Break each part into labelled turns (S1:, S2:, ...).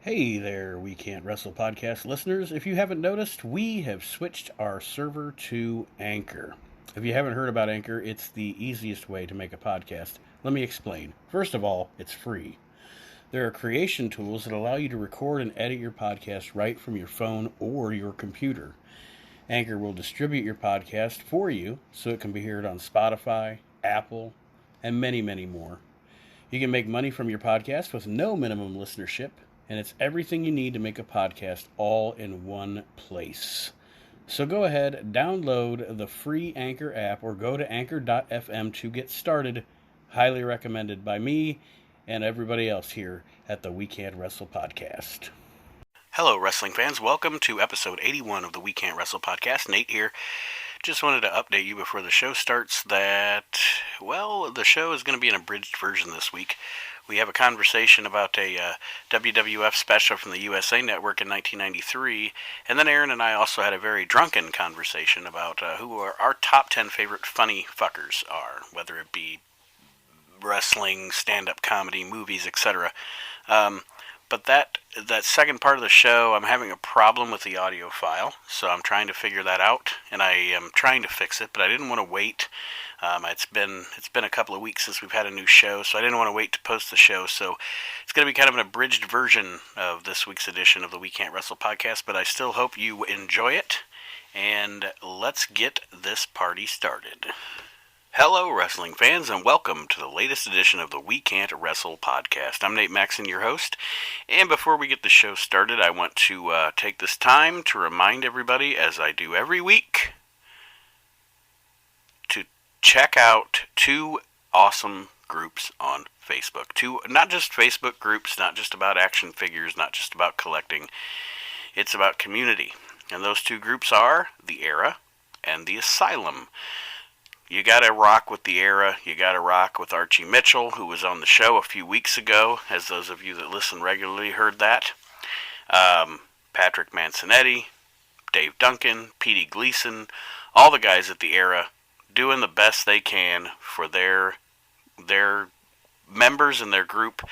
S1: Hey there, We Can't Wrestle podcast listeners. If you haven't noticed, we have switched our server to Anchor. If you haven't heard about Anchor, it's the easiest way to make a podcast. Let me explain. First of all, it's free. There are creation tools that allow you to record and edit your podcast right from your phone or your computer. Anchor will distribute your podcast for you so it can be heard on Spotify, Apple, and many, many more. You can make money from your podcast with no minimum listenership, and it's everything you need to make a podcast all in one place. So go ahead, download the free Anchor app or go to anchor.fm to get started. Highly recommended by me and everybody else here at the We Can't Wrestle podcast. Hello, wrestling fans. Welcome to episode 81 of the We Can't Wrestle podcast. Nate here. Just wanted to update you before the show starts that, the show is going to be an abridged version this week. We have a conversation about a WWF special from the USA Network in 1993, and then Aaron and I also had a very drunken conversation about who our top 10 favorite funny fuckers are, whether it be wrestling, stand-up comedy, movies, etc. But that second part of the show, I'm having a problem with the audio file, so I'm trying to figure that out, and I am trying to fix it, but I didn't want to wait. It's been a couple of weeks since we've had a new show, so I didn't want to wait to post the show, so it's going to be kind of an abridged version of this week's edition of the We Can't Wrestle podcast, but I still hope you enjoy it, and let's get this party started. Hello, wrestling fans, and welcome to the latest edition of the We Can't Wrestle podcast. I'm Nate Maxon, your host, and before we get the show started, I want to take this time to remind everybody, as I do every week, to check out two awesome groups on Facebook. Two, not just Facebook groups, not just about action figures, not just about collecting. It's about community, and those two groups are The Era and The Asylum. You gotta rock with The Era. You gotta rock with Archie Mitchell, who was on the show a few weeks ago, as those of you that listen regularly heard that. Patrick Mansonetti, Dave Duncan, Petey Gleason, all the guys at The Era doing the best they can for their members and their group.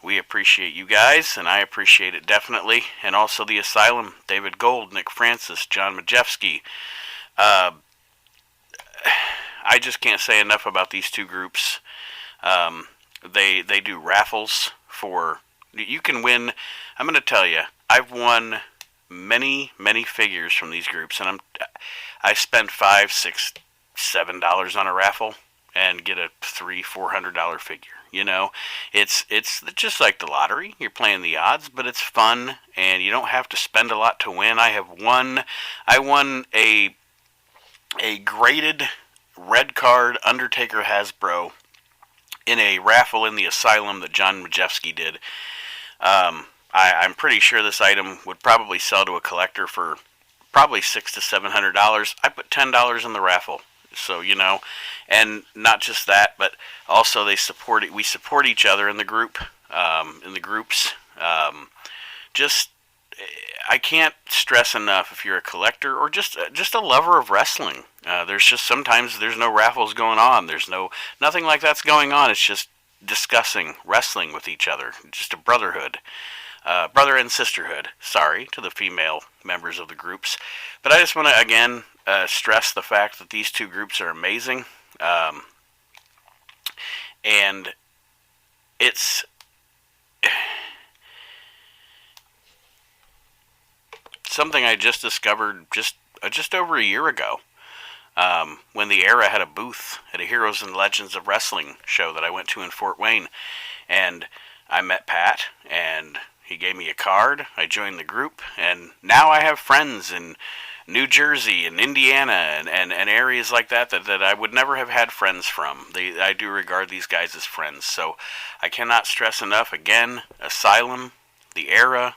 S1: We appreciate you guys, and I appreciate it definitely. And also The Asylum, David Gold, Nick Francis, John Majewski. I just can't say enough about these two groups. They do raffles for... You can win... I'm going to tell you, I've won many figures from these groups, and I spend $5, $6, $7 on a raffle and get a $300-$400 figure. You know, it's just like the lottery. You're playing the odds, but it's fun, and you don't have to spend a lot to win. I won a graded red card Undertaker Hasbro in a raffle in The Asylum that John Majewski did. I'm pretty sure this item would probably sell to a collector for probably $600 to $700. I put $10 in the raffle, so you know, and not just that, but also we support each other in the group, in the groups. I can't stress enough, if you're a collector or just a lover of wrestling. There's just sometimes there's no raffles going on. There's nothing like that's going on. It's just discussing wrestling with each other. Just a brotherhood, brother and sisterhood. Sorry to the female members of the groups, but I just want to again stress the fact that these two groups are amazing, and it's. Something I just discovered just over a year ago, when The Era had a booth at a Heroes and Legends of Wrestling show that I went to in Fort Wayne, and I met Pat, and he gave me a card. I joined the group, and now I have friends in New Jersey and Indiana and areas like that I would never have had friends from. I do regard these guys as friends, so I cannot stress enough, again, Asylum, The Era.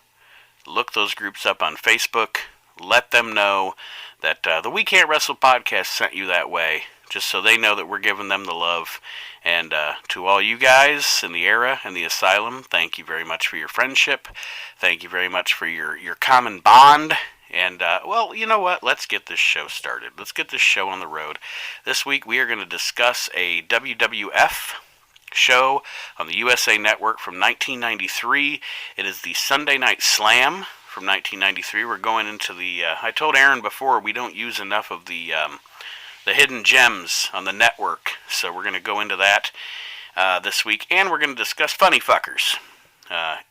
S1: Look those groups up on Facebook. Let them know that the We Can't Wrestle podcast sent you that way, just so they know that we're giving them the love. And to all you guys in The Era and The Asylum, thank you very much for your friendship. Thank you very much for your common bond. And, you know what? Let's get this show started. Let's get this show on the road. This week we are going to discuss a WWF show on the USA Network from 1993. It is the Sunday Night Slam from 1993. We're going into the... I told Aaron before, we don't use enough of the hidden gems on the network, so we're going to go into that this week, and we're going to discuss funny fuckers.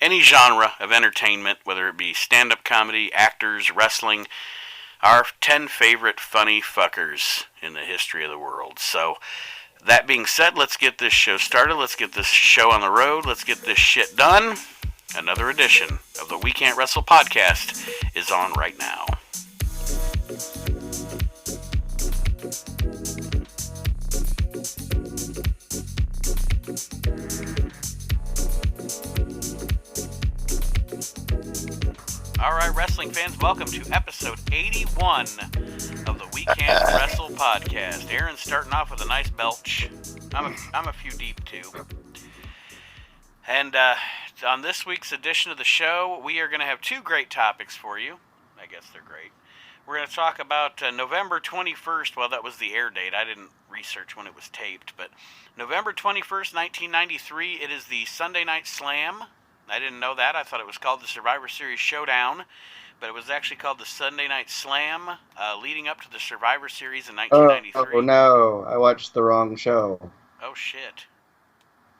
S1: Any genre of entertainment, whether it be stand-up comedy, actors, wrestling, our 10 favorite funny fuckers in the history of the world. So, that being said, let's get this show started. Let's get this show on the road. Let's get this shit done. Another edition of the We Can't Wrestle podcast is on right now. Alright, wrestling fans, welcome to episode 81 of the We Can't Wrestle podcast. Aaron's starting off with a nice belch. I'm a few deep too. And on this week's edition of the show, we are going to have two great topics for you. I guess they're great. We're going to talk about November 21st. Well, that was the air date. I didn't research when it was taped. But November 21st, 1993, it is the Sunday Night Slam. I didn't know that. I thought it was called the Survivor Series Showdown, but it was actually called the Sunday Night Slam, leading up to the Survivor Series in 1993.
S2: Oh no, I watched the wrong show.
S1: Oh shit.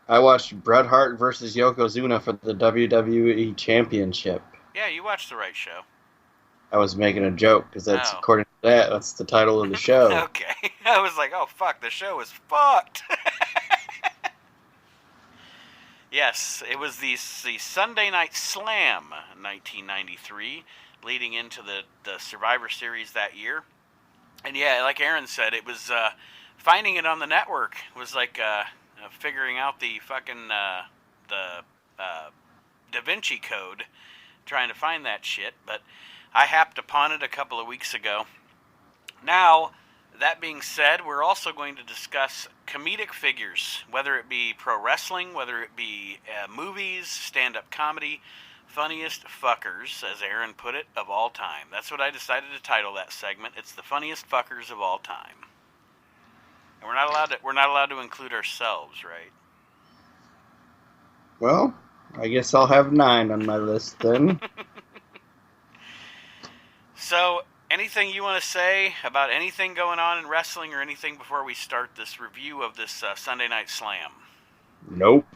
S2: I watched Bret Hart versus Yokozuna for the WWE Championship.
S1: Yeah, you watched the right show.
S2: I was making a joke, because that's, according to that, that's the title of the show.
S1: Okay. I was like, oh fuck, the show is fucked. Yes, it was the Sunday Night Slam in 1993, leading into the Survivor Series that year. And yeah, like Aaron said, it was finding it on the network was like figuring out the fucking Da Vinci Code, trying to find that shit. But I happed upon it a couple of weeks ago. Now, that being said, we're also going to discuss comedic figures, whether it be pro wrestling, whether it be movies, stand-up comedy, funniest fuckers, as Aaron put it, of all time. That's what I decided to title that segment. It's the funniest fuckers of all time. And we're not allowed to include ourselves, right?
S2: Well, I guess I'll have 9 on my list then.
S1: So, anything you want to say about anything going on in wrestling or anything before we start this review of this Sunday Night Slam?
S2: Nope.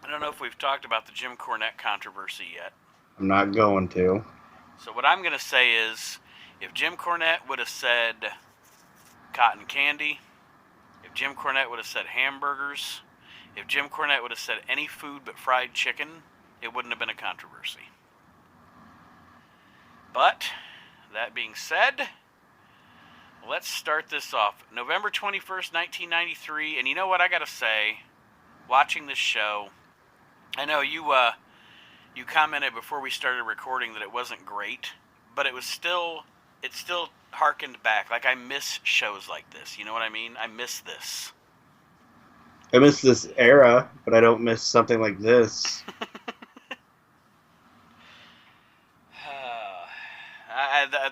S1: I don't know if we've talked about the Jim Cornette controversy yet.
S2: I'm not going to.
S1: So what I'm going to say is, if Jim Cornette would have said cotton candy, if Jim Cornette would have said hamburgers, if Jim Cornette would have said any food but fried chicken, it wouldn't have been a controversy. But, that being said, let's start this off. November 21st, 1993, and you know what I gotta say, watching this show, I know you commented before we started recording that it wasn't great, but it still harkened back. Like, I miss shows like this, you know what I mean? I miss this.
S2: I miss this era, but I don't miss something like this.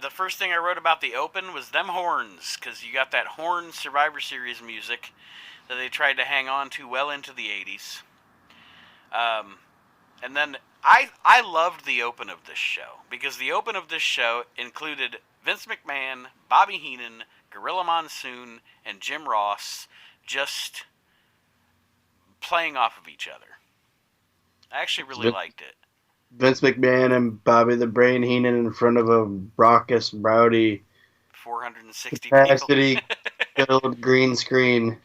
S1: The first thing I wrote about the Open was them horns, because you got that horn Survivor Series music that they tried to hang on to well into the 80s. And then I loved the Open of this show, because the Open of this show included Vince McMahon, Bobby Heenan, Gorilla Monsoon, and Jim Ross just playing off of each other. I actually really liked it.
S2: Vince McMahon and Bobby the Brain Heenan in front of a raucous, rowdy,
S1: 460
S2: capacity filled green screen.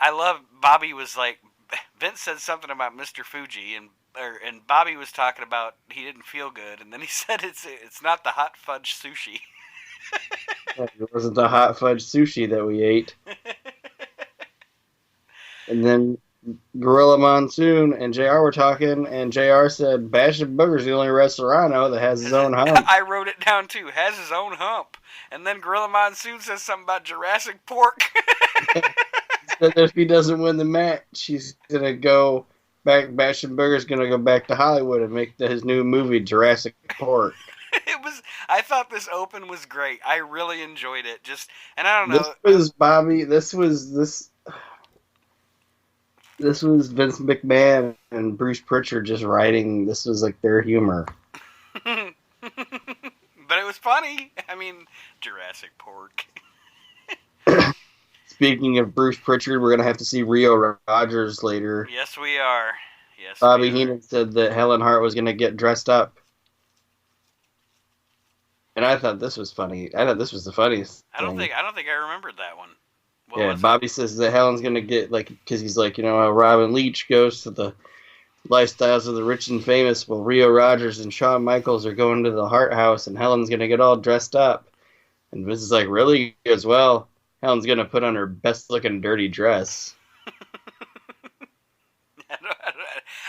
S1: I love Bobby was like, Vince said something about Mr. Fuji, and Bobby was talking about he didn't feel good, and then he said it's not the hot fudge sushi.
S2: It wasn't the hot fudge sushi that we ate. And then Gorilla Monsoon and JR were talking, and JR said, Bastion Booger's the only wrestler I know that has his own hump.
S1: I wrote it down too, has his own hump. And then Gorilla Monsoon says something about Jurassic Pork.
S2: Said that if he doesn't win the match, he's going to go back, Bastion Booger's going to go back to Hollywood and make his new movie, Jurassic Pork.
S1: I thought this open was great. I really enjoyed it. And I don't
S2: This
S1: know.
S2: was Bobby. This was Vince McMahon and Bruce Pritchard just writing. This was like their humor.
S1: But it was funny. I mean, Jurassic Pork.
S2: Speaking of Bruce Pritchard, we're gonna have to see Rio Rogers later.
S1: Yes, we are. Yes,
S2: Bobby Heenan said that Helen Hart was gonna get dressed up, and I thought this was funny. I thought this was the funniest.
S1: I don't think I remembered that one.
S2: Bobby says that Helen's gonna get because he's like, how Robin Leach goes to the lifestyles of the rich and famous. Well, Rio Rogers and Shawn Michaels are going to the Hart House, and Helen's gonna get all dressed up. And Vince is like, really? He goes, well, Helen's gonna put on her best looking dirty dress.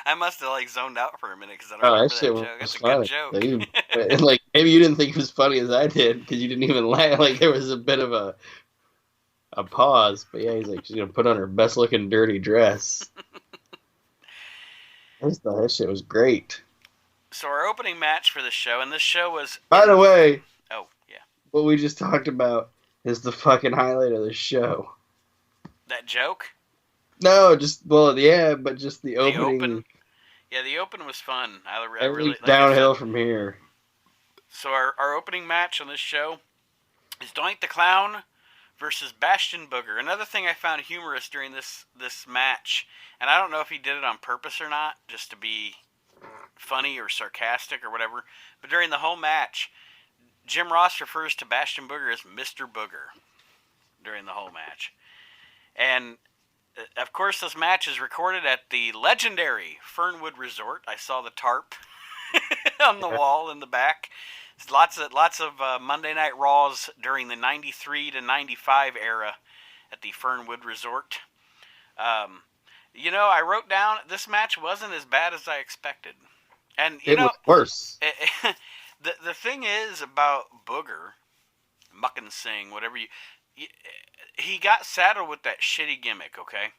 S1: I must have zoned out for a minute because I don't remember that joke. It's a good
S2: joke. Maybe you didn't think it was funny as I did because you didn't even laugh. There was a bit of a pause, but yeah, he's like, she's gonna put on her best looking dirty dress. I just thought that shit was great.
S1: So our opening match for the show, and this show was...
S2: By the way...
S1: Oh, yeah.
S2: What we just talked about is the fucking highlight of the show.
S1: That joke?
S2: No, but just the opening.
S1: Yeah, the open was fun. I
S2: really downhill from here.
S1: So our opening match on this show is Doink the Clown versus Bastion Booger. Another thing I found humorous during this match, and I don't know if he did it on purpose or not, just to be funny or sarcastic or whatever, but during the whole match, Jim Ross refers to Bastion Booger as Mr. Booger during the whole match. And, of course, this match is recorded at the legendary Fernwood Resort. I saw the tarp on the wall in the back. Lots of Monday Night Raws during the 93 to 95 era at the Fernwood Resort. I wrote down this match wasn't as bad as I expected. And it was
S2: worse.
S1: The thing is about Booger, Muck and Sing, whatever he got saddled with that shitty gimmick, okay?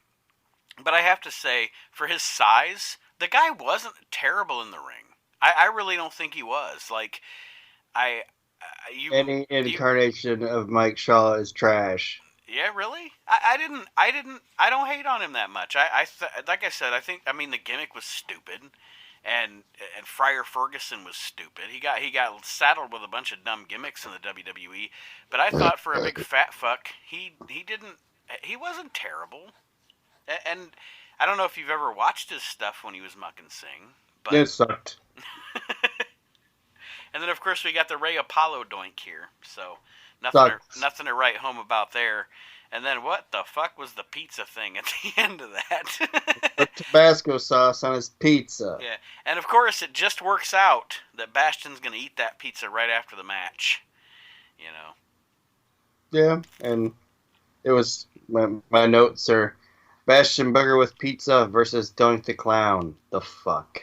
S1: But I have to say, for his size, the guy wasn't terrible in the ring. I really don't think he was.
S2: Any incarnation of Mike Shaw is trash.
S1: Yeah, really? I don't hate on him that much. Like I said, the gimmick was stupid. And Friar Ferguson was stupid. He got saddled with a bunch of dumb gimmicks in the WWE. But I thought for a big fat fuck, he wasn't terrible. And I don't know if you've ever watched his stuff when he was Muck and Sing. But...
S2: It sucked.
S1: And then of course we got the Ray Apollo doink here. So nothing to write home about there. And then what the fuck was the pizza thing at the end of that?
S2: Put Tabasco sauce on his pizza.
S1: Yeah, and of course it just works out that Bastion's going to eat that pizza right after the match.
S2: Yeah, and it was my notes are Bastion Booger with pizza versus Doink the Clown. The fuck.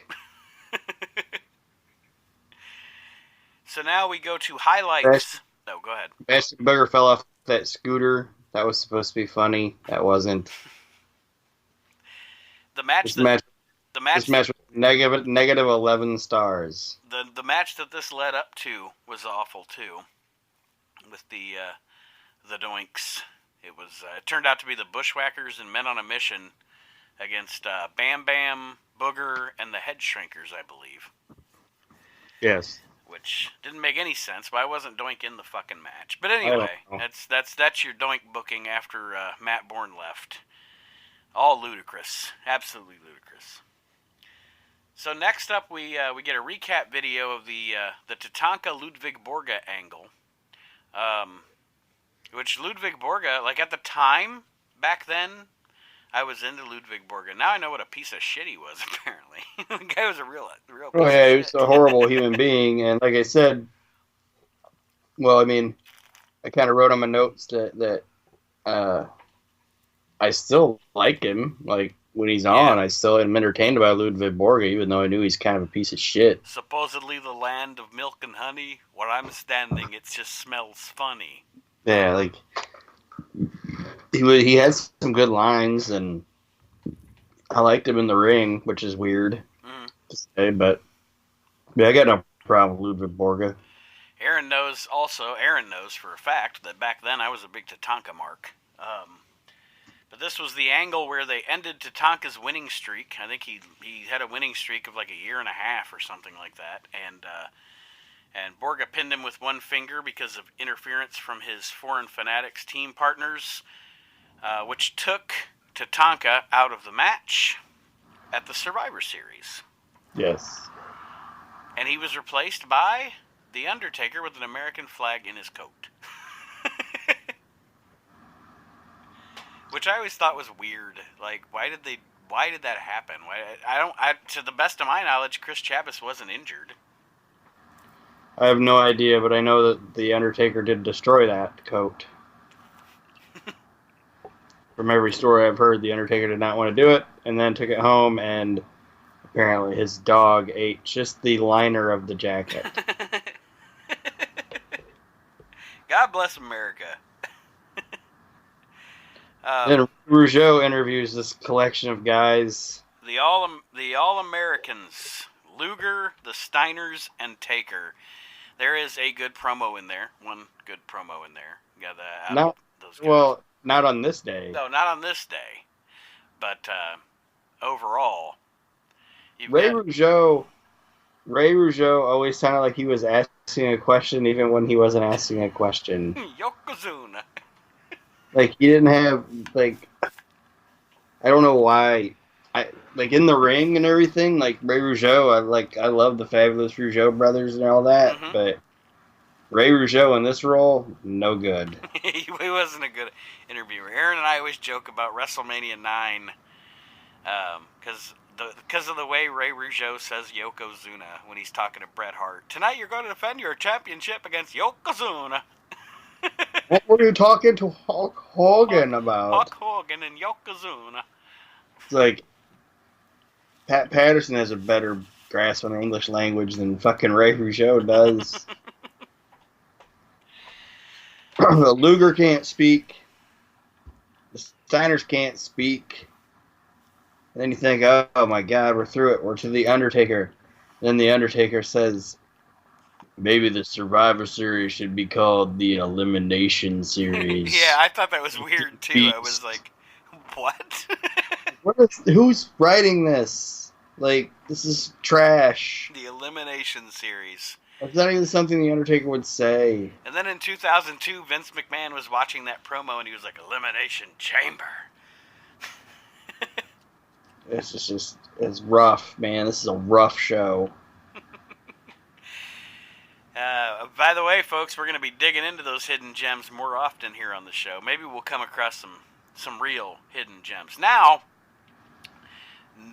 S1: So now we go to highlights. Go ahead.
S2: Bastion Booger fell off that scooter. That was supposed to be funny. That wasn't. This match was negative 11 stars.
S1: The match that this led up to was awful too. With the doinks, it turned out to be the Bushwhackers and Men on a Mission against Bam Bam, Booger, and the Head Shrinkers, I believe.
S2: Yes.
S1: Which didn't make any sense. Why wasn't Doink in the fucking match? But anyway, that's your Doink booking after Matt Bourne left. All ludicrous, absolutely ludicrous. So next up, we get a recap video of the Tatanka Ludwig Borga angle, which Ludwig Borga, at the time back then, I was into Ludwig Borga. Now I know what a piece of shit he was. Apparently, the guy was a real.
S2: Oh yeah, he was a horrible human being, and like I said, I kind of wrote on my notes that I still like him. Like when he's on, I still am entertained by Ludwig Borga, even though I knew he's kind of a piece of shit.
S1: Supposedly the land of milk and honey. Where I'm standing, it just smells funny.
S2: Yeah, he has some good lines, and I liked him in the ring, which is weird to say, but I got no problem with Ludwig Borga.
S1: Aaron knows for a fact that back then I was a big Tatanka mark. But this was the angle where they ended Tatanka's winning streak. I think he had a winning streak of like a year and a half or something like that. And Borga pinned him with one finger because of interference from his Foreign Fanatics team partners, which took Tatanka out of the match at the Survivor Series.
S2: Yes.
S1: And he was replaced by The Undertaker with an American flag in his coat. Which I always thought was weird. Like, why did that happen? To the best of my knowledge, Chris Chavis wasn't injured.
S2: I have no idea, but I know that The Undertaker did destroy that coat. From every story I've heard, The Undertaker did not want to do it, and then took it home, and apparently his dog ate just the liner of the jacket.
S1: God bless America.
S2: Then Rougeau interviews this collection of guys.
S1: The All-Americans. Luger, the Steiners, and Taker. There is a good promo in there. One good promo in there. Got those guys.
S2: Well, not on this day.
S1: No, not on this day. But overall,
S2: Ray Rougeau always sounded like he was asking a question, even when he wasn't asking a question.
S1: Yokozuna.
S2: Like he didn't have I don't know why. In the ring and everything, like Ray Rougeau, I love the Fabulous Rougeau brothers and all that, but Ray Rougeau in this role, no good.
S1: He wasn't a good interviewer. Aaron and I always joke about WrestleMania 9, because of the way Ray Rougeau says Yokozuna when he's talking to Bret Hart. Tonight you're going to defend your championship against Yokozuna.
S2: What were you talking to Hulk Hogan about?
S1: Hulk Hogan and Yokozuna.
S2: It's like Pat Patterson has a better grasp on the English language than fucking Ray Rougeau does. The Luger can't speak. The Steiners can't speak. And then you think, oh my God, we're through it. We're to The Undertaker. And then The Undertaker says, maybe the Survivor Series should be called the Elimination Series.
S1: Yeah, I thought that was weird too. I was like, what?
S2: Who's writing this? This is trash.
S1: The Elimination Series.
S2: It's not even something The Undertaker would say.
S1: And then in 2002, Vince McMahon was watching that promo and he was like, Elimination Chamber.
S2: It's rough, man. This is a rough show.
S1: By the way, folks, we're going to be digging into those hidden gems more often here on the show. Maybe we'll come across some real hidden gems. Now,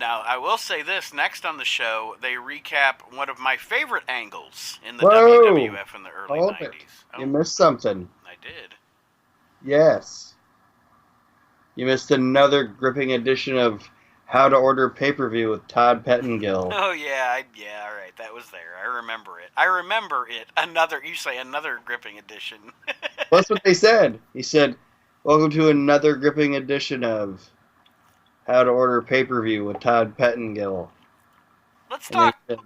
S1: I will say this. Next on the show, they recap one of my favorite angles in the WWF in the early 90s.
S2: You missed something.
S1: I did.
S2: Yes. You missed another gripping edition of How to Order Pay-Per-View with Todd Pettengill.
S1: Oh, yeah, all right, that was there. I remember it. Another gripping edition.
S2: Well, that's what they said. He said, welcome to another gripping edition of How to Order Pay-Per-View with Todd Pettengill.
S1: Let's talk.
S2: Tune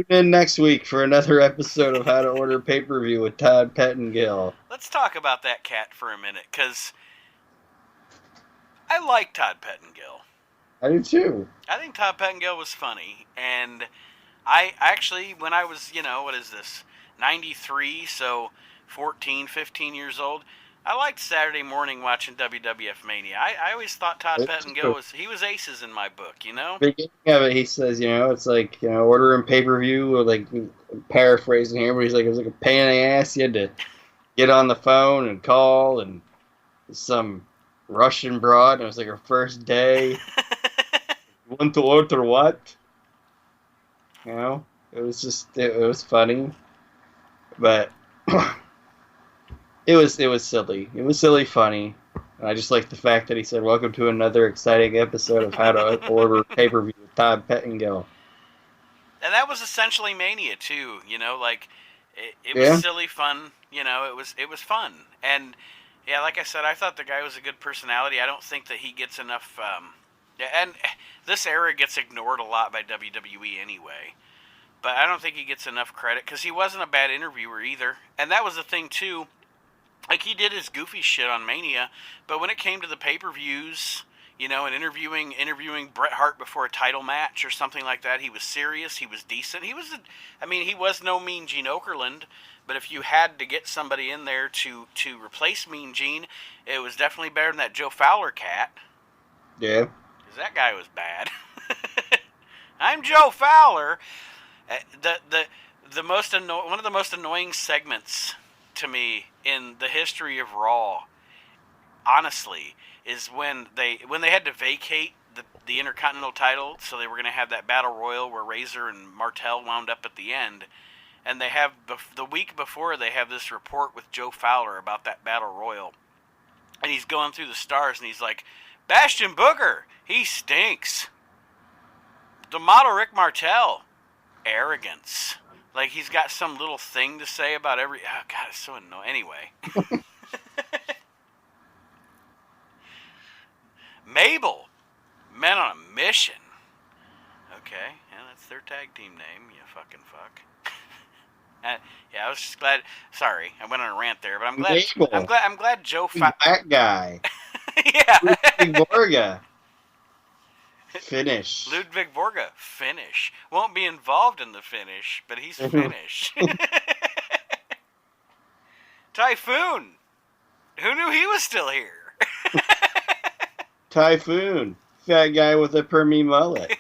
S2: in next week for another episode of How to Order Pay-Per-View with Todd Pettengill.
S1: Let's talk about that cat for a minute, because I like Todd Pettengill.
S2: I do too.
S1: I think Todd Pettengill was funny, and I actually, when I was, 93, so 14, 15 years old, I liked Saturday morning watching WWF Mania. I always thought Todd Pettengill was aces in my book,
S2: Beginning of it, he says, it's like, ordering pay-per-view, or paraphrasing here, but he's like, it was like a pain in the ass. You had to get on the phone and call, and some Russian broad, and it was like her first day. Want to order what? It was funny, but it was silly. It was silly funny, and I just like the fact that he said, "Welcome to another exciting episode of How to Order Pay-Per-View with Todd Pettengill."
S1: And that was essentially Mania too. It was silly fun. It was fun, and yeah, like I said, I thought the guy was a good personality. I don't think that he gets enough. And this era gets ignored a lot by WWE anyway. but I don't think he gets enough credit because he wasn't a bad interviewer either. And that was the thing too. Like, he did his goofy shit on Mania, but when it came to the pay-per-views, you know, and interviewing Bret Hart before a title match or something like that, he was serious. He was decent. He was no Mean Gene Okerlund, but if you had to get somebody in there to replace Mean Gene, it was definitely better than that Joe Fowler cat.
S2: Yeah.
S1: Because that guy was bad. I'm Joe Fowler. One of the most annoying segments to me in the history of Raw, honestly, is when they had to vacate the Intercontinental title, so they were going to have that battle royal where Razor and Martel wound up at the end, and they have the week before they have this report with Joe Fowler about that battle royal, and he's going through the stars and he's like, Bastion Booger, he stinks. The model Rick Martel, arrogance. Like, he's got some little thing to say about every... Oh, God, it's so annoying. Anyway. Mabel, men on a mission. Okay, yeah, that's their tag team name, you fucking fuck. Yeah, I was just glad... Sorry, I went on a rant there, but I'm glad...
S2: Mabel.
S1: I'm glad Joe...
S2: That guy.
S1: Yeah.
S2: Ludwig Borga. Finish.
S1: Ludwig Borga, finish. Won't be involved in the finish, but he's Finnish. Typhoon. Who knew he was still here?
S2: Typhoon. Fat guy with a permy mullet.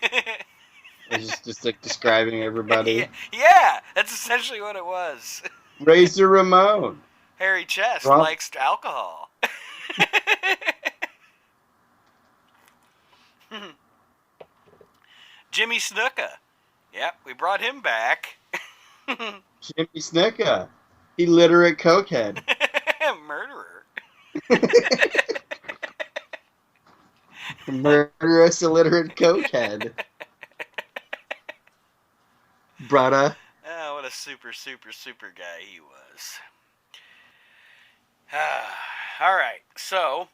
S2: It's just like describing everybody.
S1: Yeah, that's essentially what it was.
S2: Razor Ramon.
S1: Hairy chest likes alcohol. Jimmy Snuka. Yep, we brought him back.
S2: Jimmy Snuka. Illiterate cokehead.
S1: Murderer.
S2: Murderous illiterate cokehead. Brada.
S1: Oh, what a super, super, super guy he was. All right, so...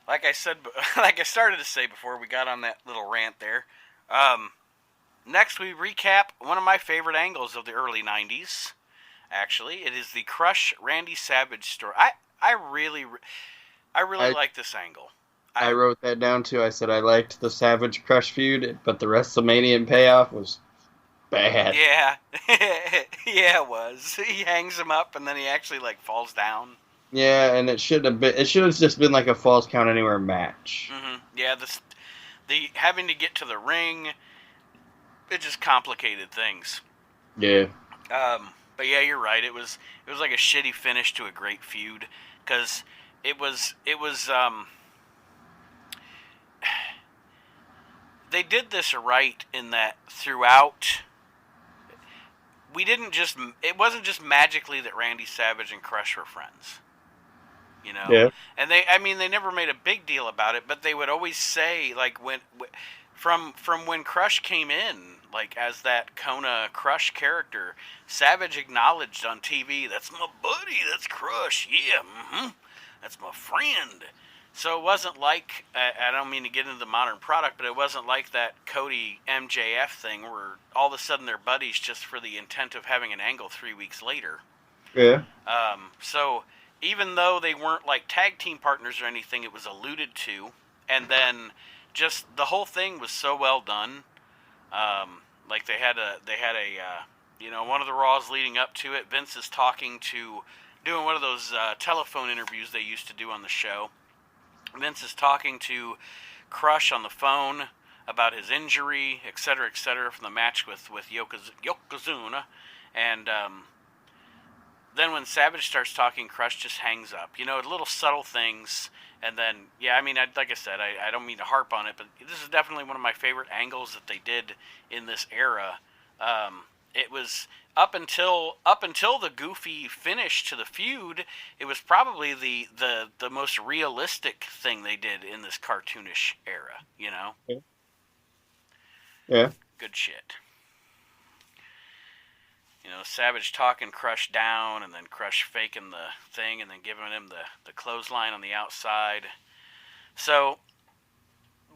S1: Like I started to say before we got on that little rant there, next we recap one of my favorite angles of the early 90s, actually. It is the Crush Randy Savage story. I really like this angle.
S2: I wrote that down too. I said I liked the Savage Crush feud, but the WrestleMania payoff was bad.
S1: Yeah. Yeah, it was. He hangs him up and then he actually falls down.
S2: Yeah, and it should have just been like a Falls Count Anywhere match.
S1: Mm-hmm. Yeah, the having to get to the ring, it just complicated things.
S2: Yeah.
S1: But yeah, you're right. It was like a shitty finish to a great feud, because it was they did this right in that throughout. It wasn't just magically that Randy Savage and Crush were friends. You know,
S2: yeah.
S1: And they never made a big deal about it, but they would always say, like, from when Crush came in, like, as that Kona Crush character, Savage acknowledged on TV, that's my buddy, that's Crush, yeah, that's my friend. So it wasn't like, I don't mean to get into the modern product, but it wasn't like that Cody MJF thing where all of a sudden they're buddies just for the intent of having an angle 3 weeks later.
S2: Yeah.
S1: So even though they weren't like tag team partners or anything, it was alluded to, and then just the whole thing was so well done. Like they had a one of the Raws leading up to it, Vince is doing one of those telephone interviews they used to do on the show. Vince is talking to Crush on the phone about his injury, etc., from the match with Yokozuna, and then when Savage starts talking, Crush just hangs up. You know, little subtle things, and then, yeah, I mean, like I said, I don't mean to harp on it, but this is definitely one of my favorite angles that they did in this era. It was up until the goofy finish to the feud, it was probably the most realistic thing they did in this cartoonish era, you know?
S2: Yeah.
S1: Good shit. You know, Savage talking Crush down, and then Crush faking the thing, and then giving him the clothesline on the outside. So,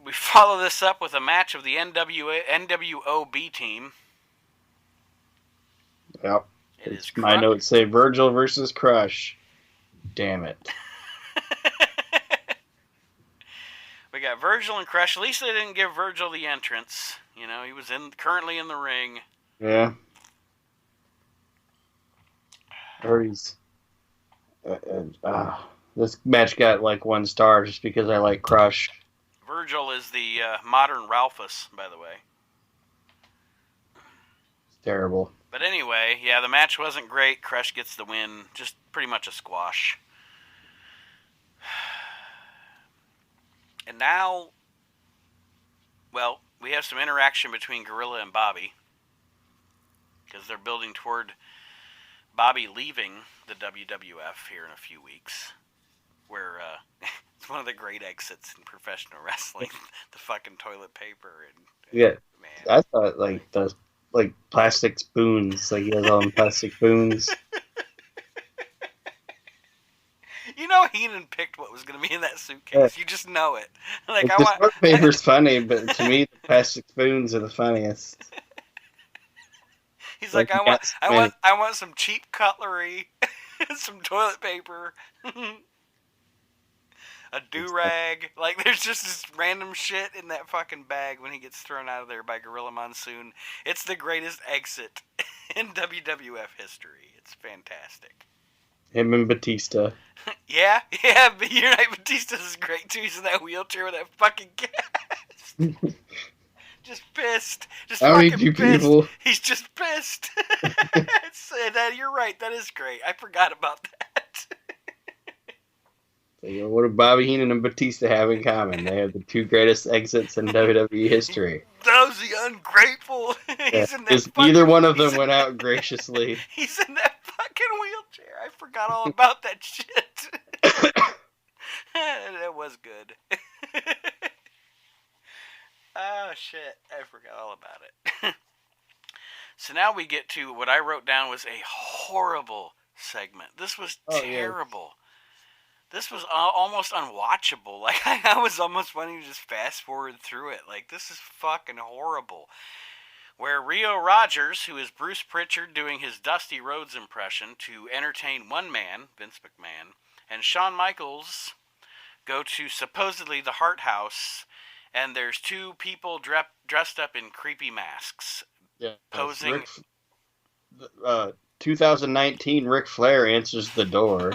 S1: we follow this up with a match of the NWO B team.
S2: Yep.
S1: It is
S2: my notes say Virgil versus Crush. Damn it.
S1: We got Virgil and Crush. At least they didn't give Virgil the entrance. You know, he was currently in the ring.
S2: Yeah. I heard he's... this match got like 1 star just because I like Crush.
S1: Virgil is the modern Ralphus, by the way.
S2: It's terrible.
S1: But anyway, yeah, the match wasn't great. Crush gets the win. Just pretty much a squash. And now, well, we have some interaction between Gorilla and Bobby. Because they're building toward Bobby leaving the WWF here in a few weeks. Where it's one of the great exits in professional wrestling. The fucking toilet paper.
S2: Yeah,
S1: man.
S2: I thought like the plastic spoons. Like he has all them plastic spoons.
S1: You know Heenan picked what was going to be in that suitcase. Yeah. You just know it. Like
S2: the toilet paper's funny, but to me the plastic spoons are the funniest.
S1: He's like I want some cheap cutlery, some toilet paper, a do-rag. Like there's just this random shit in that fucking bag when he gets thrown out of there by Gorilla Monsoon. It's the greatest exit in WWF history. It's fantastic.
S2: Him and Batista.
S1: yeah, but you're right. Batista's is great too. He's in that wheelchair with that fucking cast. Just pissed. Just fucking pissed. People. He's just pissed. You're right. That is great. I forgot about that.
S2: So, what do Bobby Heenan and Batista have in common? They have the 2 greatest exits in WWE history.
S1: Those the ungrateful. He's in that
S2: neither one of them went out graciously.
S1: He's in that fucking wheelchair. I forgot all about that shit. That was good. Oh, shit. I forgot all about it. So now we get to what I wrote down was a horrible segment. This was terrible. Yeah. This was almost unwatchable. Like, I was almost wanting to just fast forward through it. Like, this is fucking horrible. Where Rio Rogers, who is Bruce Pritchard doing his Dusty Rhodes impression to entertain one man, Vince McMahon, and Shawn Michaels go to supposedly the Hart House, and there's 2 people dressed up in creepy masks.
S2: Yeah,
S1: posing.
S2: 2019 Ric Flair answers the door.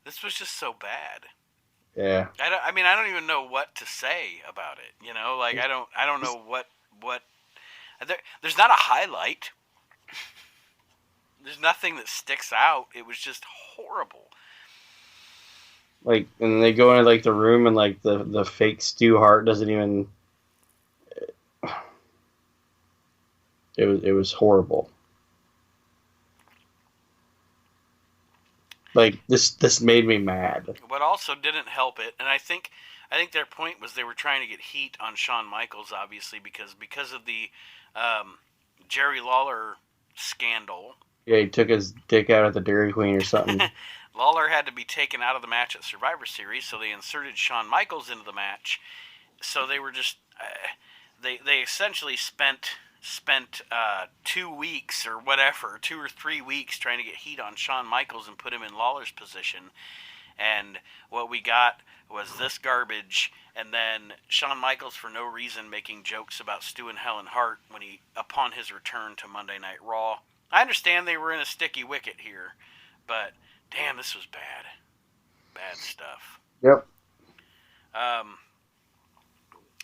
S1: This was just so bad.
S2: Yeah.
S1: I don't even know what to say about it. You know, like I don't know what. There's not a highlight. There's nothing that sticks out. It was just horrible.
S2: Like, and they go into like the room, and like the fake Stu Hart doesn't even. It was horrible. Like this made me mad.
S1: What also didn't help it, and I think their point was they were trying to get heat on Shawn Michaels, obviously because of the Jerry Lawler scandal.
S2: Yeah, he took his dick out at the Dairy Queen or something.
S1: Lawler had to be taken out of the match at Survivor Series, so they inserted Shawn Michaels into the match. So they were just they essentially spent 2 weeks or whatever, 2 or 3 weeks trying to get heat on Shawn Michaels and put him in Lawler's position. And what we got was this garbage, and then Shawn Michaels for no reason making jokes about Stu and Helen Hart upon his return to Monday Night Raw. I understand they were in a sticky wicket here, but damn, this was bad. Bad stuff.
S2: Yep.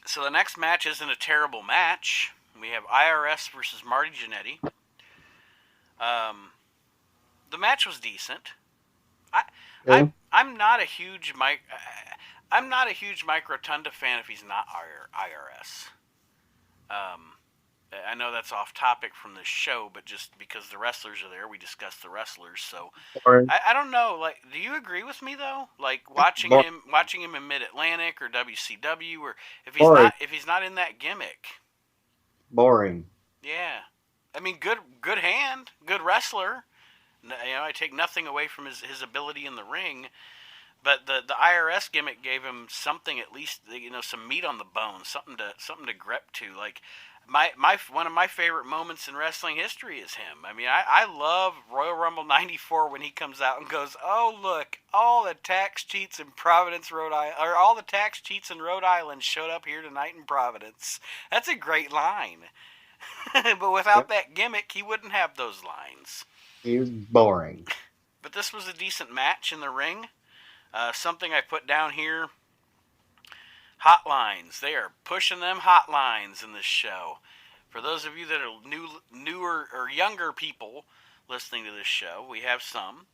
S1: So the next match isn't a terrible match. We have IRS versus Marty Jannetty. The match was decent. I'm not a huge Mike Rotunda fan if he's not IRS. I know that's off topic from this show, but just because the wrestlers are there, we discuss the wrestlers. So I don't know. Like, do you agree with me though? Like watching him in Mid Atlantic or WCW, or if he's not in that gimmick.
S2: Boring.
S1: Yeah, I mean, good hand, good wrestler. You know, I take nothing away from his ability in the ring, But the IRS gimmick gave him something, at least, some meat on the bone, something to grip to. Like my one of my favorite moments in wrestling history is him. I mean, I love Royal Rumble '94 when he comes out and goes, "Oh look, all the tax cheats in Providence, Rhode Island, or all the tax cheats in Rhode Island showed up here tonight in Providence." That's a great line. But without that gimmick, he wouldn't have those lines.
S2: He was boring.
S1: But this was a decent match in the ring. Something I put down here, hotlines. They are pushing them hotlines in this show. For those of you that are newer or younger people listening to this show, we have some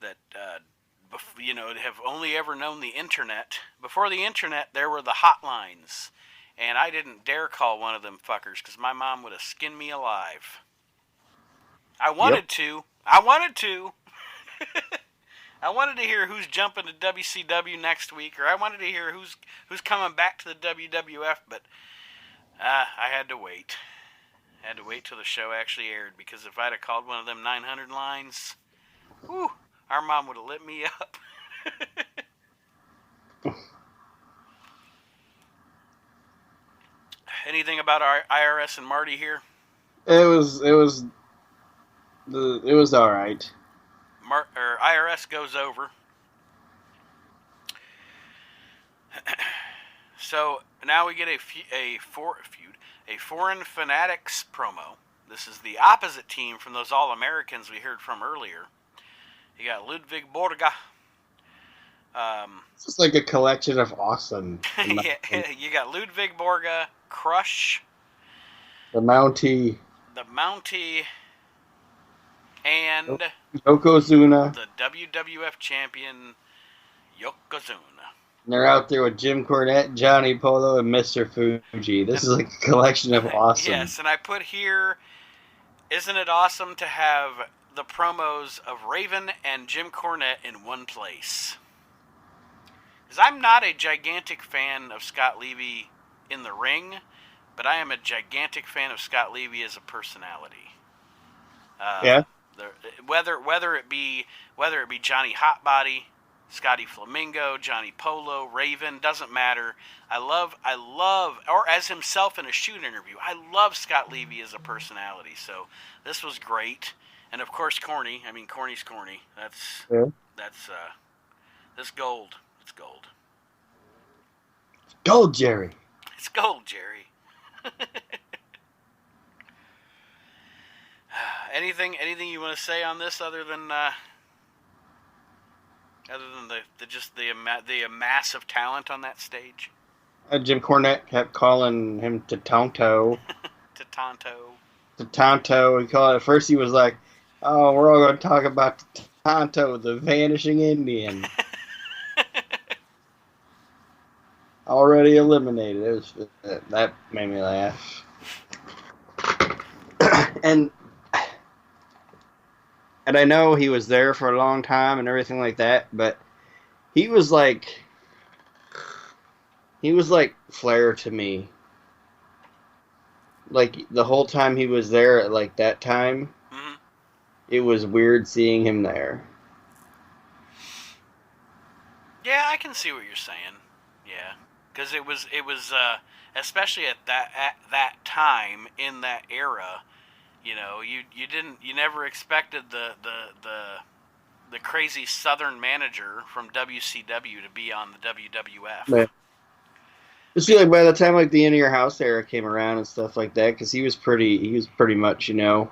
S1: that have only ever known the internet. Before the internet, there were the hotlines, and I didn't dare call one of them fuckers because my mom would have skinned me alive. I wanted to. I wanted to hear who's jumping to WCW next week, or I wanted to hear who's coming back to the WWF, but I had to wait. I had to wait till the show actually aired, because if I'd have called one of them 900 lines, whew, our mom would have lit me up. Anything about our IRS and Marty here?
S2: It was all right.
S1: IRS goes over. So now we get a Foreign Fanatics promo. This is the opposite team from those All-Americans we heard from earlier. You got Ludwig Borga.
S2: It's just like a collection of awesome.
S1: Yeah, you got Ludwig Borga, Crush,
S2: the Mountie,
S1: and
S2: Yokozuna,
S1: the WWF champion Yokozuna.
S2: And they're out there with Jim Cornette, Johnny Polo, and Mr. Fuji. This is like a collection of awesome.
S1: Yes, and I put here, isn't it awesome to have the promos of Raven and Jim Cornette in one place? Because I'm not a gigantic fan of Scott Levy in the ring, but I am a gigantic fan of Scott Levy as a personality.
S2: Yeah.
S1: Whether it be Johnny Hotbody, Scotty Flamingo, Johnny Polo, Raven, doesn't matter. I love, or as himself in a shoot interview, I love Scott Levy as a personality. So this was great, and of course, corny. I mean, corny's corny. That's gold. It's gold.
S2: Gold, Jerry.
S1: It's gold, Jerry. Anything you want to say on this other than the massive talent on that stage?
S2: Jim Cornette kept calling him Tatanto.
S1: Tatanto.
S2: He called it. At first he was like, "Oh, we're all going to talk about Tatanto, the vanishing Indian." Already eliminated. That made me laugh. And I know he was there for a long time and everything like that, but he was like Flair to me. Like the whole time he was there at like that time, It was weird seeing him there.
S1: Yeah, I can see what you're saying. Yeah, because it was especially at that time in that era. You know, you never expected the crazy Southern manager from WCW to be on the WWF.
S2: But I feel like by the time like the In Your House era came around and stuff like that, because he was pretty much, you know,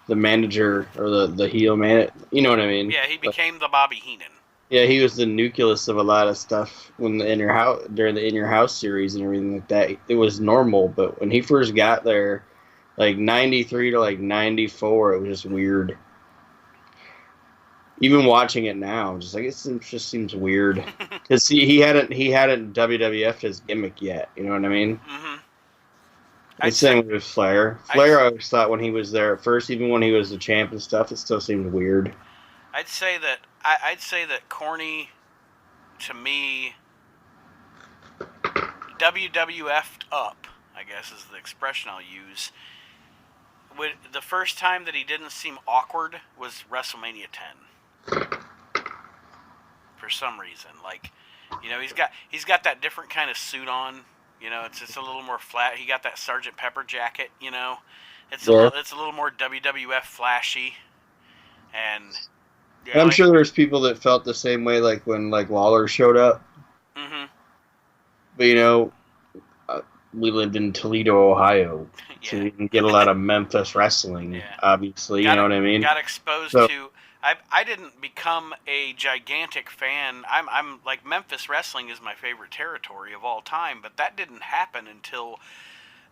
S2: the manager or the heel man. You know what I mean?
S1: Yeah, he became the Bobby Heenan.
S2: Yeah, he was the nucleus of a lot of stuff when during the In Your House series and everything like that. It was normal, but when he first got there, like 93 to like 94, it was just weird. Even watching it now, I'm just like, it just seems weird because he hadn't WWF'd his gimmick yet. You know what I mean?
S1: Mm-hmm.
S2: The same with Flair. Flair, I always thought when he was there at first, even when he was the champ and stuff, it still seemed weird.
S1: I'd say that corny, to me, WWF'd up, I guess is the expression I'll use. The first time that he didn't seem awkward was WrestleMania 10. for some reason. Like, he's got that different kind of suit on. It's a little more flat. He got that Sergeant Pepper jacket. It's a little more WWF flashy, and
S2: And I'm sure there's people that felt the same way, like when Lawler showed up.
S1: Mm-hmm.
S2: But we lived in Toledo, Ohio, so we didn't get a lot of Memphis wrestling. Obviously, you know what I mean.
S1: Got exposed to. I didn't become a gigantic fan. I'm like, Memphis wrestling is my favorite territory of all time, but that didn't happen until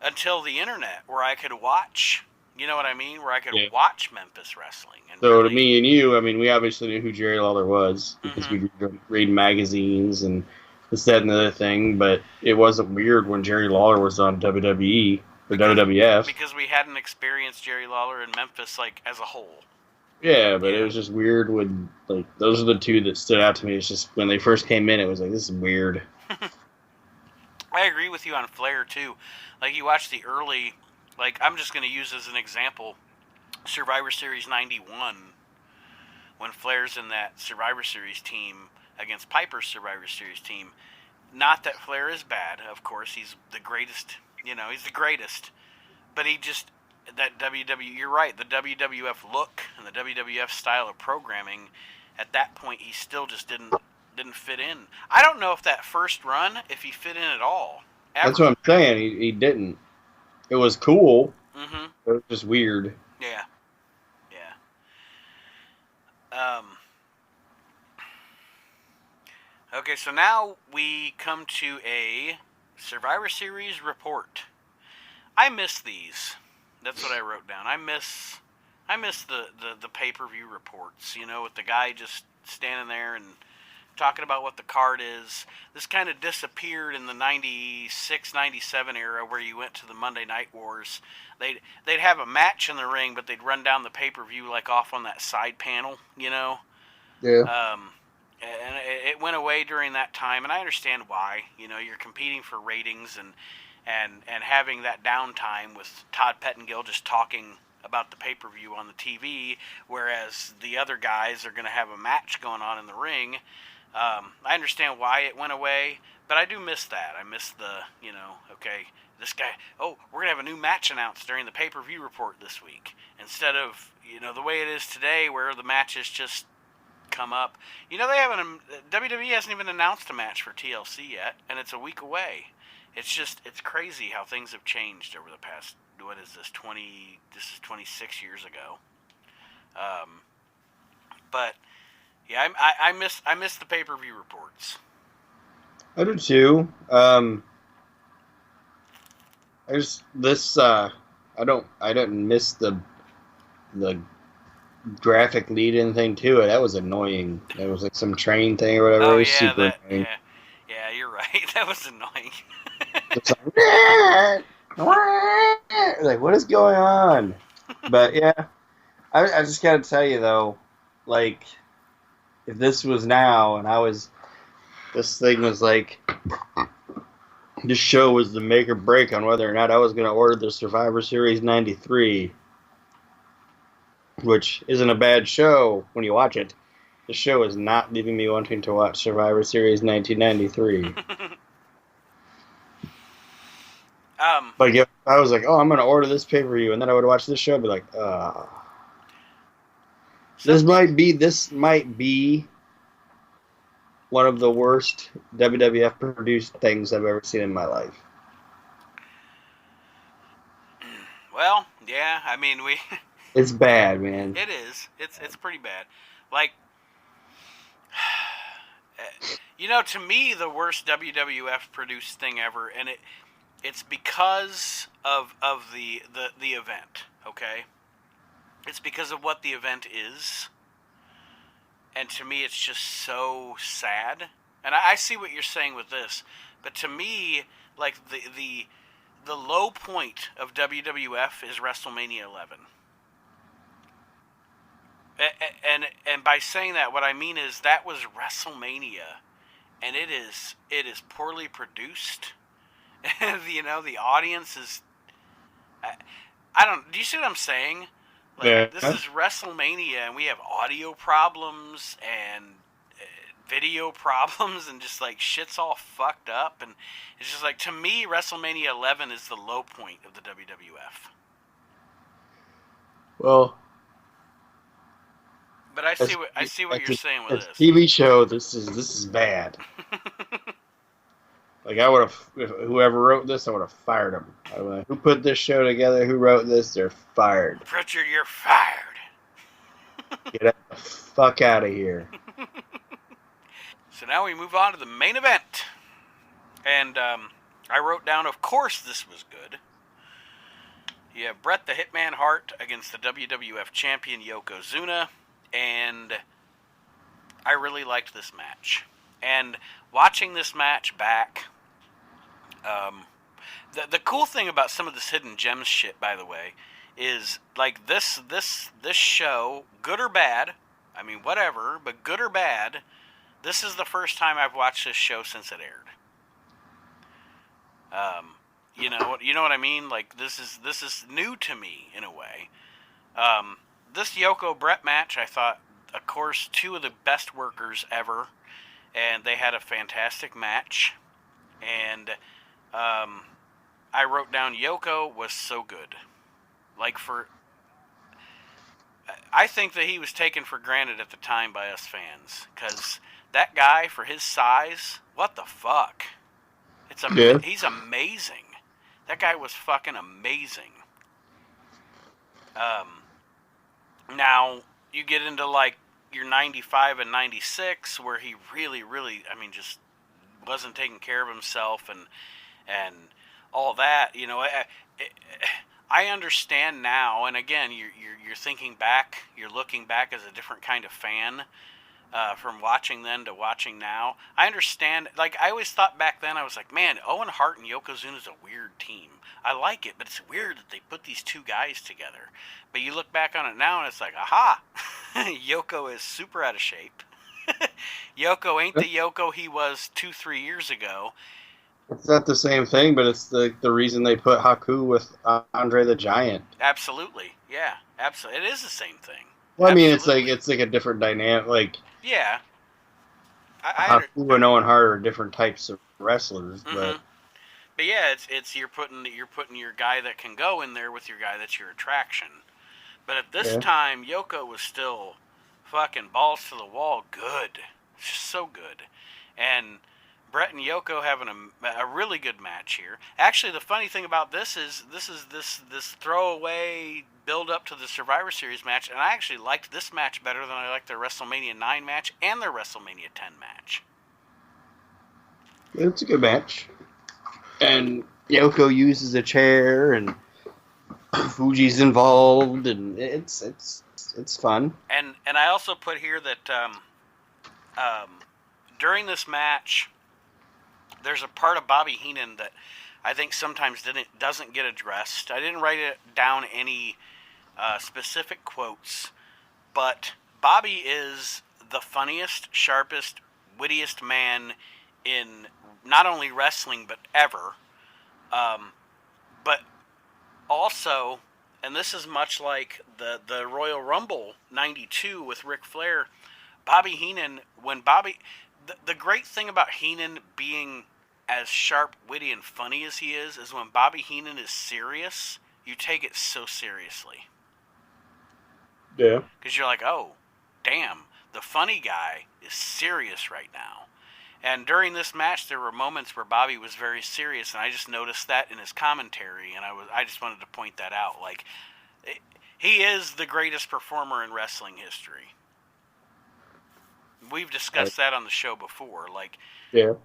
S1: the internet, where I could watch. You know what I mean? Where I could watch Memphis wrestling. And
S2: so to me and you, I mean, we obviously knew who Jerry Lawler was because we read magazines and this, that, and the other thing. But it wasn't weird when Jerry Lawler was on WWE or WWF
S1: because we hadn't experienced Jerry Lawler in Memphis as a whole.
S2: Yeah, but it was just weird when those are the two that stood out to me. It's just when they first came in, it was like, this is weird.
S1: I agree with you on Flair too. Like, you watch the early, I'm just going to use as an example, Survivor Series 91, when Flair's in that Survivor Series team against Piper's Survivor Series team. Not that Flair is bad, of course. He's the greatest. He's the greatest. But he just, you're right, the WWF look and the WWF style of programming, at that point, he still just didn't fit in. I don't know if that first run, if he fit in at all. Ever.
S2: That's what I'm saying. He didn't. It was cool.
S1: Mm-hmm.
S2: It was just weird.
S1: Yeah. Okay, so now we come to a Survivor Series report. I miss these. That's what I wrote down. I miss the pay-per-view reports, with the guy just standing there and talking about what the card is. This kind of disappeared in the 96, 97 era, where you went to the Monday Night Wars. They'd have a match in the ring, but they'd run down the pay-per-view off on that side panel,
S2: Yeah.
S1: And it went away during that time, and I understand why. You're competing for ratings and having that downtime with Todd Pettengill just talking about the pay-per-view on the TV, whereas the other guys are going to have a match going on in the ring. I understand why it went away, but I do miss that. I miss the, okay, this guy, we're going to have a new match announced during the pay-per-view report this week, instead of, the way it is today, where the matches just come up. WWE hasn't even announced a match for TLC yet, and it's a week away. It's crazy how things have changed over the past, what is this, 26 years ago. But yeah, I miss the pay-per-view reports.
S2: I do too. I didn't miss the graphic lead-in thing to it. That was annoying. That was some train thing or whatever.
S1: Oh,
S2: it was super annoying.
S1: Yeah, you're right. That was annoying.
S2: It's like, what is going on? But yeah, I just gotta tell you though, if this was now and this thing was this show was the make or break on whether or not I was gonna order the Survivor Series 93. Which isn't a bad show when you watch it. The show is not leaving me wanting to watch Survivor Series 1993. If I was like, I'm going to order this pay-per-view, and then I would watch this show, I'd be like, This might be one of the worst WWF-produced things I've ever seen in my life.
S1: Well, yeah, I mean,
S2: It's bad, man.
S1: It is. It's pretty bad. To me, the worst WWF produced thing ever, and it's because of the event. Okay, it's because of what the event is, and to me, it's just so sad. And I see what you're saying with this, but to me, the low point of WWF is WrestleMania 11. And by saying that, what I mean is that was WrestleMania, and it is poorly produced. The audience is. I don't. Do you see what I'm saying? This is WrestleMania, and we have audio problems, and video problems and just like shit's all fucked up, and it's just like, to me, WrestleMania 11 is the low point of the WWF.
S2: Well,
S1: but I see what you're saying with
S2: this
S1: this.
S2: TV show. This is bad. Like, I would have, whoever wrote this, I would have fired him. Who put this show together? Who wrote this? They're fired.
S1: Pritchard, you're fired.
S2: Get the fuck out of here.
S1: So now we move on to the main event. And I wrote down, of course this was good. You have Bret the Hitman Hart against the WWF champion Yokozuna. And I really liked this match. And watching this match back, the cool thing about some of this hidden gems shit, by the way, is like this show, good or bad, I mean whatever, but good or bad, this is the first time I've watched this show since it aired. You know what I mean? Like, this is new to me in a way. This Yoko Bret match, I thought, of course, two of the best workers ever, and they had a fantastic match. And I wrote down, Yoko was so good. Like, I think that he was taken for granted at the time by us fans, because that guy, for his size, what the fuck? He's amazing. That guy was fucking amazing. Now, you get into, like, your 95 and 96, where he really, really, I mean, just wasn't taking care of himself and all that. You know, I understand now, and again, you're thinking back, you're looking back as a different kind of fan, from watching then to watching now. I understand, like, I always thought back then, I was like, man, Owen Hart and Yokozuna is a weird team. I like it, but it's weird that they put these two guys together. But you look back on it now, and it's like, aha, Yoko is super out of shape. Yoko ain't the Yoko he was 2-3 years ago.
S2: It's not the same thing, but it's the reason they put Haku with Andre the Giant.
S1: Absolutely, yeah, absolutely. It is the same thing.
S2: Well, I mean, it's like a different dynamic. Like,
S1: yeah,
S2: Haku and Owen Hart are different types of wrestlers,
S1: but yeah, it's you're putting your guy that can go in there with your guy that's your attraction. But at this time, Yoko was still fucking balls to the wall good. Just so good. And Bret and Yoko having a really good match here. Actually, the funny thing about this is this throwaway build up to the Survivor Series match, and I actually liked this match better than I liked their WrestleMania 9 match and their WrestleMania 10 match.
S2: It's a good match. And Yoko uses a chair, and Fuji's involved, and it's fun.
S1: And I also put here that during this match, there's a part of Bobby Heenan that I think sometimes doesn't get addressed. I didn't write it down any specific quotes, but Bobby is the funniest, sharpest, wittiest man in not only wrestling but ever. But also, and this is much like the Royal Rumble 92 with Ric Flair, Bobby Heenan, the great thing about Heenan being as sharp, witty, and funny as he is when Bobby Heenan is serious, you take it so seriously.
S2: Yeah.
S1: Because you're like, oh, damn, the funny guy is serious right now. And during this match, there were moments where Bobby was very serious, and I just noticed that in his commentary, and I just wanted to point that out. Like, he is the greatest performer in wrestling history. We've discussed that on the show before. Like,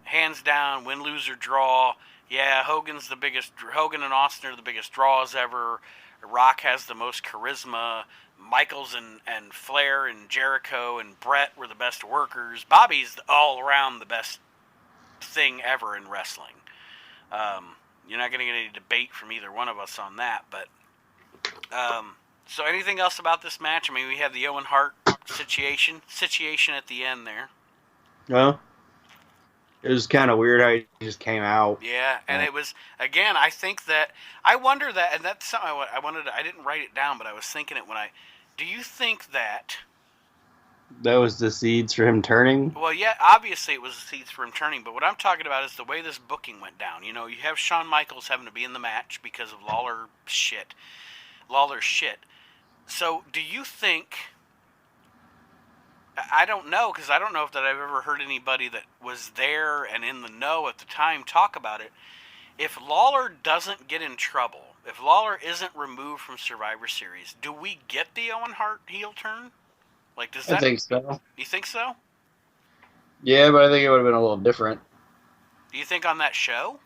S1: hands down, win, lose, or draw. Yeah, Hogan and Austin are the biggest draws ever. Rock has the most charisma. Michaels and Flair and Jericho and Bret were the best workers. Bobby's all around the best thing ever in wrestling. You're not going to get any debate from either one of us on that. But so anything else about this match? I mean, we have the Owen Hart situation at the end there.
S2: No. It was kind of weird how he just came out.
S1: Yeah, and it was, again, I think that, I wonder that, and that's something I didn't write it down, but I was thinking it do you think that
S2: That was the seeds for him turning?
S1: Well, yeah, obviously it was the seeds for him turning, but what I'm talking about is the way this booking went down. You know, you have Shawn Michaels having to be in the match because of Lawler's shit. So, do you think... I don't know, because I don't know if that I've ever heard anybody that was there and in the know at the time talk about it. If Lawler doesn't get in trouble, if Lawler isn't removed from Survivor Series, do we get the Owen Hart heel turn? Like, does that...
S2: I think so.
S1: You think so?
S2: Yeah, but I think it would have been a little different.
S1: Do you think on that show?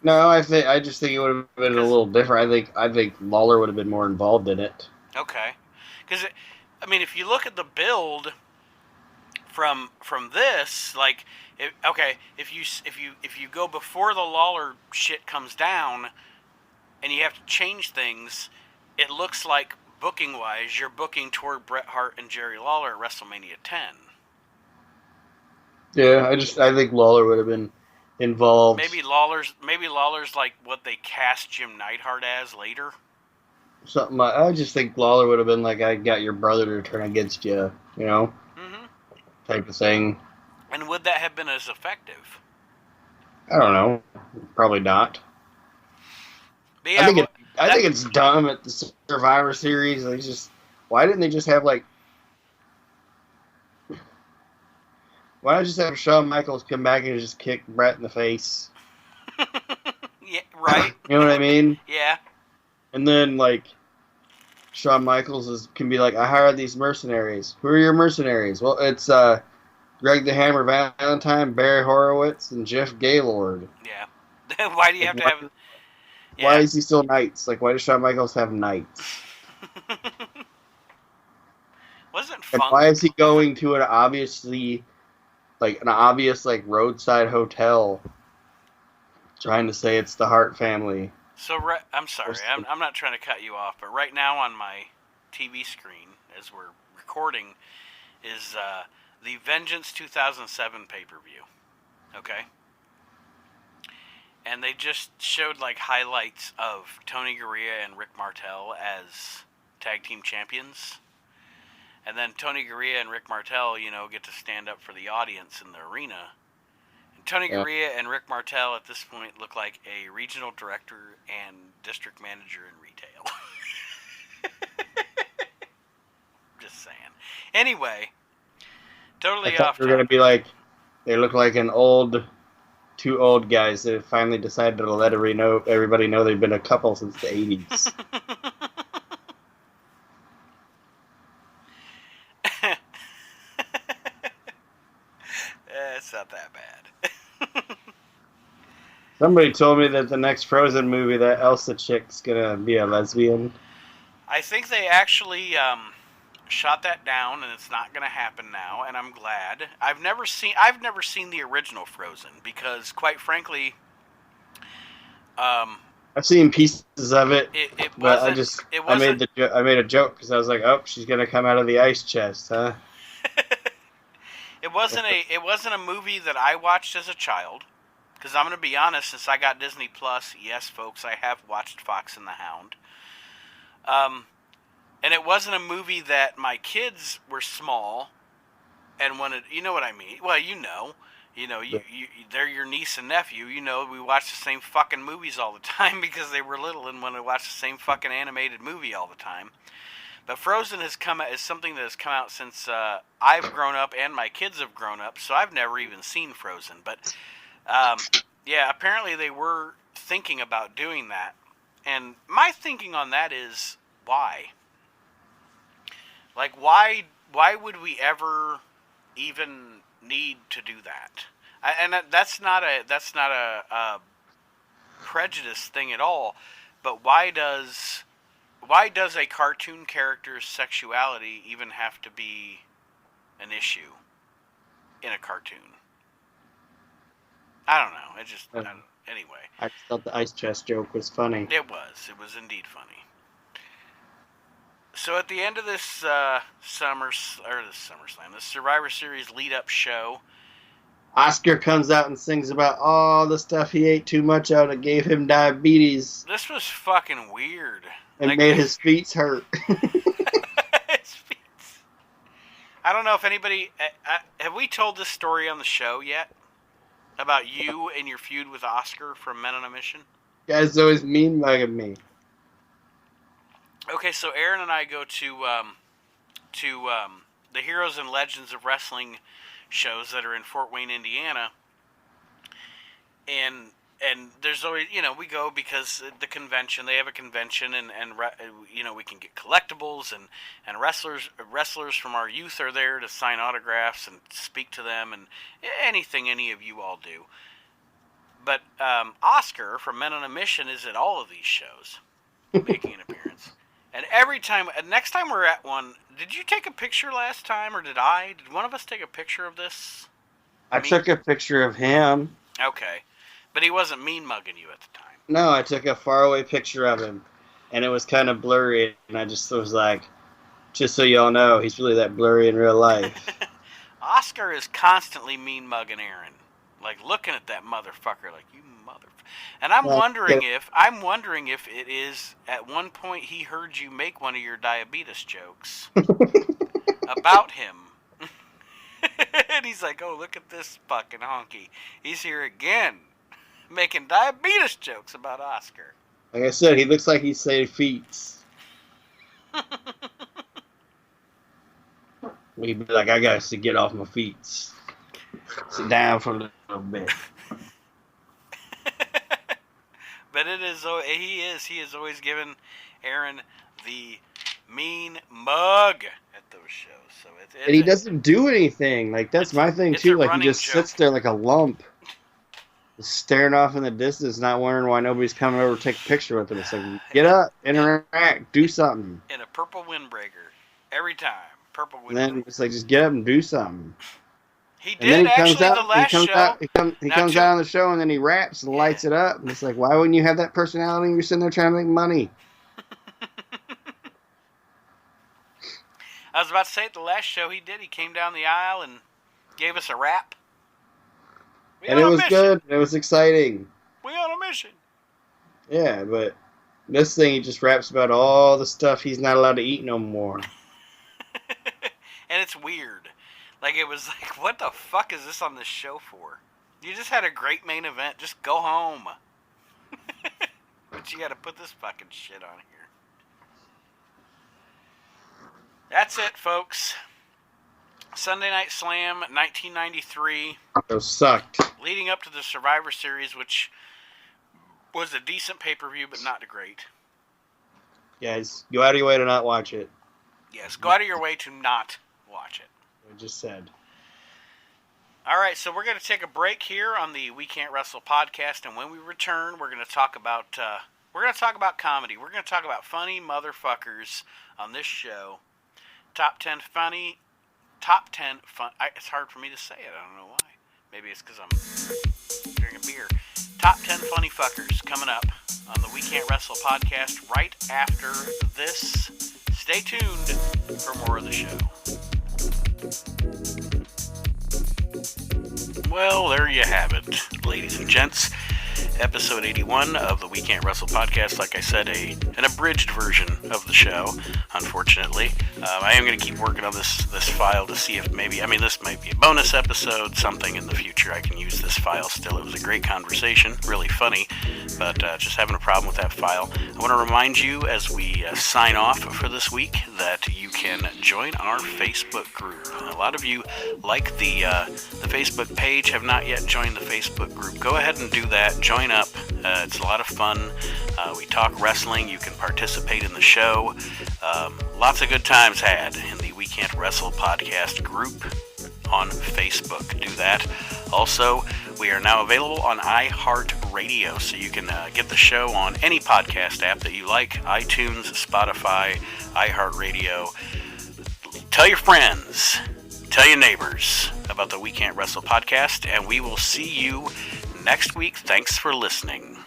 S2: No, I just think it would have been a little different. I think Lawler would have been more involved in it.
S1: Okay, because I mean, if you look at the build from this, like, if you go before the Lawler shit comes down, and you have to change things, it looks like booking wise, you're booking toward Bret Hart and Jerry Lawler at WrestleMania 10.
S2: Yeah, I think Lawler would have been involved.
S1: Maybe Lawler's like what they cast Jim Neidhart as later.
S2: Something like, I just think Lawler would have been like, I got your brother to turn against you, you know?
S1: Mm-hmm.
S2: Type of thing.
S1: And would that have been as effective?
S2: I don't know. Probably not.
S1: But yeah,
S2: I think it's dumb at the Survivor Series. Why didn't they just have like... Why not just have Shawn Michaels come back and just kick Bret in the face?
S1: Yeah, right.
S2: You know what I mean?
S1: Yeah.
S2: And then, like, Shawn Michaels can be like, I hired these mercenaries. Who are your mercenaries? Well, it's Greg the Hammer Valentine, Barry Horowitz, and Jeff Gaylord.
S1: Yeah. Why do you have to have... Yeah.
S2: Why is he still knights? Like, why does Shawn Michaels have knights?
S1: Wasn't fun.
S2: And why is he going to an obvious, roadside hotel trying to say it's the Hart family?
S1: So, I'm sorry, I'm not trying to cut you off, but right now on my TV screen, as we're recording, is the Vengeance 2007 pay-per-view. Okay? And they just showed, like, highlights of Tony Garea and Rick Martel as tag team champions. And then Tony Garea and Rick Martel, get to stand up for the audience in the arena. Tony Garea and Rick Martel at this point look like a regional director and district manager in retail. Just saying. Anyway, totally off.
S2: They're going to be like, they look like two old guys that have finally decided to let everybody know they've been a couple since the 80s.
S1: It's not that bad.
S2: Somebody told me that the next Frozen movie, that Elsa chick's gonna be a lesbian.
S1: I think they actually shot that down, and it's not gonna happen now. And I'm glad. I've never seen the original Frozen because, quite frankly,
S2: I've seen pieces of it. But I made a joke because I was like, oh, she's gonna come out of the ice chest, huh?
S1: It wasn't a movie that I watched as a child. Because I'm going to be honest, since I got Disney Plus, yes, folks, I have watched Fox and the Hound. And it wasn't a movie that my kids were small and wanted, you know what I mean? Well, they're your niece and nephew. We watch the same fucking movies all the time because they were little and wanted to watch the same fucking animated movie all the time. But Frozen is something that has come out since I've grown up and my kids have grown up, so I've never even seen Frozen. But... yeah, apparently they were thinking about doing that. And my thinking on that is, why? Like, why would we ever even need to do that? And that's not a prejudice thing at all. But why does a cartoon character's sexuality even have to be an issue in a cartoon? I don't know. Anyway.
S2: I just thought the ice chest joke was funny.
S1: It was indeed funny. So at the end of this this Survivor Series lead-up show,
S2: Oscar comes out and sings about all the stuff he ate too much of that gave him diabetes.
S1: This was fucking weird.
S2: And made his feet hurt.
S1: His feet. I don't know if anybody... have we told this story on the show yet? About you and your feud with Oscar from Men on a Mission?
S2: You guys always mean mugging me.
S1: Okay, so Aaron and I go to the Heroes and Legends of Wrestling shows that are in Fort Wayne, Indiana. And there's always, we go because the convention, they have a convention, and we can get collectibles, and wrestlers from our youth are there to sign autographs and speak to them, and anything any of you all do. But Oscar from Men on a Mission is at all of these shows, making an appearance. And next time we're at one, did you take a picture last time, or did I? Did one of us take a picture of this?
S2: I took a picture of him.
S1: Okay. But he wasn't mean-mugging you at the time.
S2: No, I took a faraway picture of him, and it was kind of blurry, and I just was like, just so y'all know, he's really that blurry in real life.
S1: Oscar is constantly mean-mugging Aaron. Like, looking at that motherfucker like, you motherfucker. And I'm wondering if it is, at one point he heard you make one of your diabetes jokes about him. And he's like, oh, look at this fucking honky. He's here again, making diabetes jokes about Oscar.
S2: Like I said, he looks like he's saying feats. He'd be like, I got to get off my feet. Sit down for a little bit.
S1: But he is always giving Aaron the mean mug at those shows. So
S2: and he doesn't do anything. Like, that's my thing too. Like, he just sits there like a lump, staring off in the distance, not wondering why nobody's coming over to take a picture with him. It's like, get up, interact, do something.
S1: In a purple windbreaker every time. Purple windbreaker.
S2: And then it's like, just get up and do something.
S1: He did actually the last show.
S2: He comes out on the show and then he raps and lights it up. And it's like, why wouldn't you have that personality when you're sitting there trying to make money?
S1: I was about to say, at the last show he did, he came down the aisle and gave us a rap.
S2: And it was good. It was exciting.
S1: We on a mission.
S2: Yeah, but this thing, he just raps about all the stuff he's not allowed to eat no more.
S1: And it's weird. Like, it was like, what the fuck is this on this show for? You just had a great main event. Just go home. But you gotta put this fucking shit on here. That's it, folks. Sunday Night Slam, 1993.
S2: Those sucked.
S1: Leading up to the Survivor Series, which was a decent pay-per-view, but not great.
S2: Guys, go out of your way to not watch it.
S1: Yes, go out of your way to not watch it.
S2: I just said.
S1: All right, so we're going to take a break here on the We Can't Wrestle podcast, and when we return, we're going to talk about comedy. We're going to talk about funny motherfuckers on this show. Top 10 fun. It's hard for me to say it. I don't know why. Maybe it's because I'm drinking beer. Top 10 funny fuckers coming up on the We Can't Wrestle podcast right after this. Stay tuned for more of the show. Well, there you have it, ladies and gents. Episode 81 of the We Can't Wrestle podcast. Like I said, an abridged version of the show, unfortunately. I am going to keep working on this file to see if this might be a bonus episode, something in the future. I can use this file still. It was a great conversation, really funny, but just having a problem with that file. I want to remind you as we sign off for this week that you can join our Facebook group. A lot of you like the Facebook page, have not yet joined the Facebook group. Go ahead and do that. Join up. It's a lot of fun. We talk wrestling. You can participate in the show. Lots of good times had in the We Can't Wrestle podcast group on Facebook. Do that. Also, we are now available on iHeartRadio, so you can get the show on any podcast app that you like. iTunes, Spotify, iHeartRadio. Tell your friends, tell your neighbors about the We Can't Wrestle podcast, and we will see you next week. Thanks for listening.